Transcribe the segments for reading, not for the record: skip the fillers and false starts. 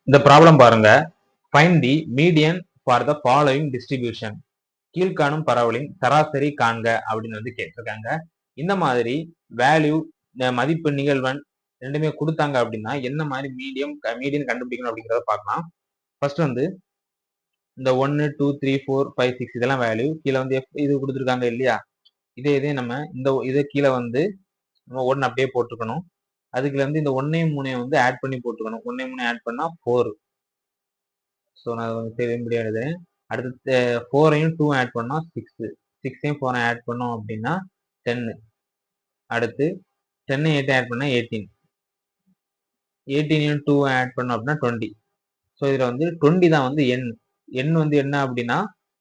இந்த ப்ராப்ளம் பாருங்க. Find the median for the following distribution. கீழ்காணும் பரவலின் சராசரி காண்க அப்படின்னு வந்து கேட்டிருக்காங்க. இந்த மாதிரி வேல்யூ மதிப்பு நிகழ்வெண் ரெண்டுமே கொடுத்தாங்க அப்படின்னா என்ன மாதிரி மீடியன் கண்டுபிடிக்கணும் அப்படிங்கிறத பார்க்கலாம். ஃபர்ஸ்ட் வந்து இந்த 1 2 3 4 5 6 இதெல்லாம் வேல்யூ. கீழே வந்து இது கொடுத்துருக்காங்க இல்லையா? இதே நம்ம இதை கீழே வந்து நம்ம 1 அப்படியே போட்டுக்கணும். அதுக்குள்ள இருந்து இந்த 1ஐயும் 3ஐயும் வந்து ஆட் பண்ணி போட்டுக்கணும். 1ஐயும் 3ஐயும் ஆட் பண்ணா 4. ஸோ நான் தெரியும்படியா எழுதுறேன். அடுத்து 4ஐயும் 2 ஆட் பண்ணா 6. 6ஐயும் 4ஐயும் ஆட் பண்ணோம் அப்படின்னா 10. அடுத்து 10ஐயும் 8 ஆட் பண்ணா 18. 18ஐயும் 2 ஆட் பண்ணோம் அப்படின்னா 20. ஸோ இதுல வந்து 20 தான் வந்து எண் வந்து என்ன அப்படின்னா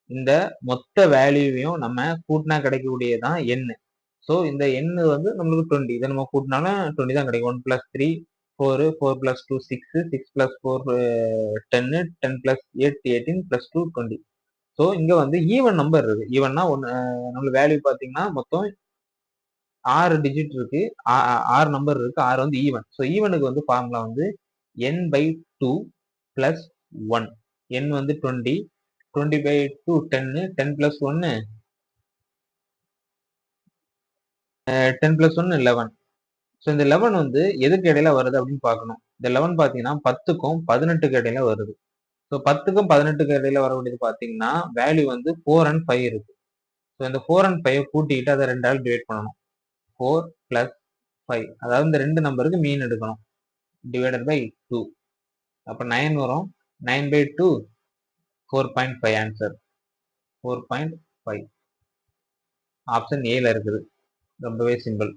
இந்த மொத்த வேல்யூவையும் நம்ம கூட்டினா கிடைக்கக்கூடியதான் எண். ஸோ இந்த எண் வந்து நம்மளுக்கு 20. இதை நம்ம கூட்டினாலும் 20 தான் கிடைக்கும். 1 + 3 4, 4 + 2 6, 6 + 4 10, 10 + 8 18 + 2 20. ஸோ இங்க வந்து ஈவன் நம்பர் இருக்கு. ஈவன்னா நம்ம வேல்யூ பாத்தீங்கன்னா மொத்தம் 6 டிஜிட் இருக்கு. 6 நம்பர் இருக்கு. 6 வந்து ஈவன். ஸோ ஈவனுக்கு வந்து ஃபார்முலா வந்து n/2 + 1. n வந்து 20, 20/2 10, 10 + 1 10 + 1 11. ஸோ இந்த 11 வந்து எதுக்கு இடையில வருது அப்படின்னு பார்க்கணும். இந்த 11 பாத்தீங்கன்னா 10க்கும் 18க்கு இடையில வருது. ஸோ 10க்கும் 18க்கு இடையில வரக்கூடியது பாத்தீங்கன்னா வேல்யூ வந்து 4 and 5 இருக்கு. ஸோ இந்த 4 and 5 கூட்டிட்டு அதை 2ஆல் டிவைட் பண்ணணும். 4 + 5 அதாவது இந்த 2 நம்பருக்கு மீன் எடுக்கணும். Divided by 2. அப்ப 9 வரும். 9/2 4.5 ஆன்சர். 4.5 ஆப்ஷன் ஏல இருக்குது. ரொம்பவே சிம்பிள்.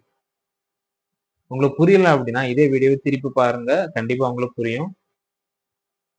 உங்களுக்கு புரியல அப்படின்னா இதே வீடியோவை திருப்பி பாருங்க. கண்டிப்பா உங்களுக்கு புரியும்.